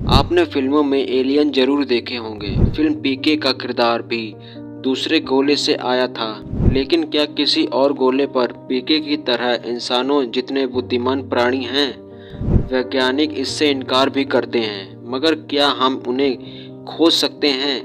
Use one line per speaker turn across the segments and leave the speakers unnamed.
आपने फिल्मों में एलियन जरूर देखे होंगे। फिल्म पीके का किरदार भी दूसरे गोले से आया था, लेकिन क्या किसी और गोले पर पीके की तरह इंसानों जितने बुद्धिमान प्राणी हैं? वैज्ञानिक इससे इनकार भी करते हैं, मगर क्या हम उन्हें खोज सकते हैं?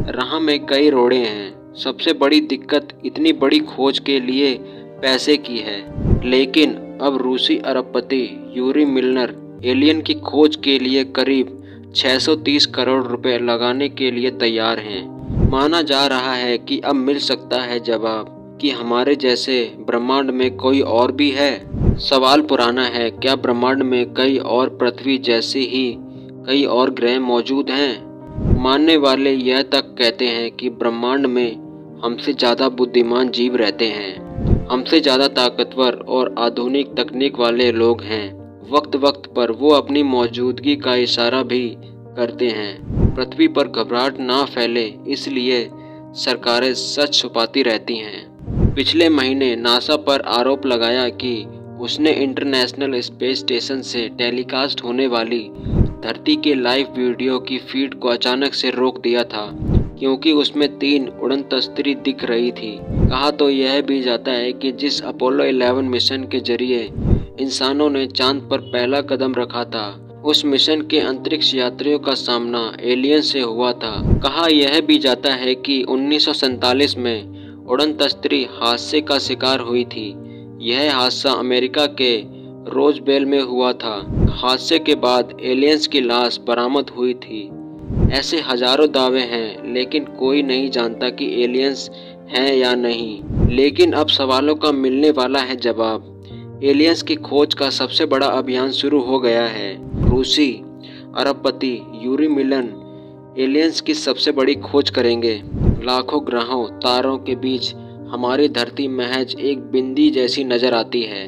राह में कई रोड़े हैं। सबसे बड़ी दिक्कत इतनी बड़ी खोज के लिए पैसे की है, लेकिन अब रूसी अरबपति यूरी मिलनर एलियन की खोज के लिए करीब 630 करोड़ रुपए लगाने के लिए तैयार हैं। माना जा रहा है कि अब मिल सकता है जवाब कि हमारे जैसे ब्रह्मांड में कोई और भी है। सवाल पुराना है, क्या ब्रह्मांड में कई और पृथ्वी जैसे ही कई और ग्रह मौजूद हैं? मानने वाले यह तक कहते हैं कि ब्रह्मांड में हमसे ज़्यादा बुद्धिमान जीव रहते हैं, हमसे ज़्यादा ताकतवर और आधुनिक तकनीक वाले लोग हैं। वक्त वक्त पर वो अपनी मौजूदगी का इशारा भी करते हैं। पृथ्वी पर घबराहट ना फैले, इसलिए सरकारें सच छुपाती रहती हैं। पिछले महीने नासा पर आरोप लगाया कि उसने इंटरनेशनल स्पेस स्टेशन से टेलीकास्ट होने वाली धरती के लाइव वीडियो की फीड को अचानक से रोक दिया था, क्योंकि उसमें 3 उड़न तस्वीरें दिख रही थी। कहा तो यह भी जाता है कि जिस अपोलो 11 मिशन के जरिए इंसानों ने चांद पर पहला कदम रखा था, उस मिशन के अंतरिक्ष यात्रियों का सामना एलियन से हुआ था। कहा यह भी जाता है कि 1947 में उड़न तस्वीर हादसे का शिकार हुई थी। यह हादसा अमेरिका के रोजबेल में हुआ था। हादसे के बाद एलियंस की लाश बरामद हुई थी। ऐसे हजारों दावे हैं, लेकिन कोई नहीं जानता कि एलियंस हैं या नहीं। लेकिन अब सवालों का मिलने वाला है जवाब। एलियंस की खोज का सबसे बड़ा अभियान शुरू हो गया है। रूसी अरबपति यूरी मिलन एलियंस की सबसे बड़ी खोज करेंगे। लाखों ग्रहों तारों के बीच हमारी धरती महज एक बिंदी जैसी नजर आती है।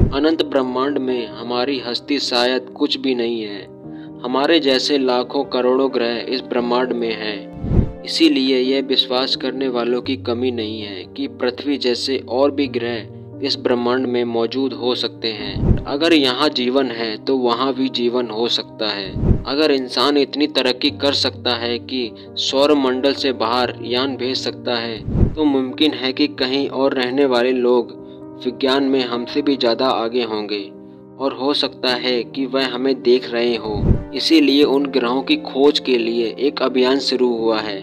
अनंत ब्रह्मांड में हमारी हस्ती शायद कुछ भी नहीं है। हमारे जैसे लाखों करोड़ों ग्रह इस ब्रह्मांड में हैं। इसीलिए यह विश्वास करने वालों की कमी नहीं है कि पृथ्वी जैसे और भी ग्रह इस ब्रह्मांड में मौजूद हो सकते हैं। अगर यहाँ जीवन है तो वहाँ भी जीवन हो सकता है। अगर इंसान इतनी तरक्की कर सकता है कि सौर मंडल से बाहर यान भेज सकता है, तो मुमकिन है कि कहीं और रहने वाले लोग विज्ञान में हमसे भी ज़्यादा आगे होंगे, और हो सकता है कि वह हमें देख रहे हो। इसीलिए उन ग्रहों की खोज के लिए एक अभियान शुरू हुआ है।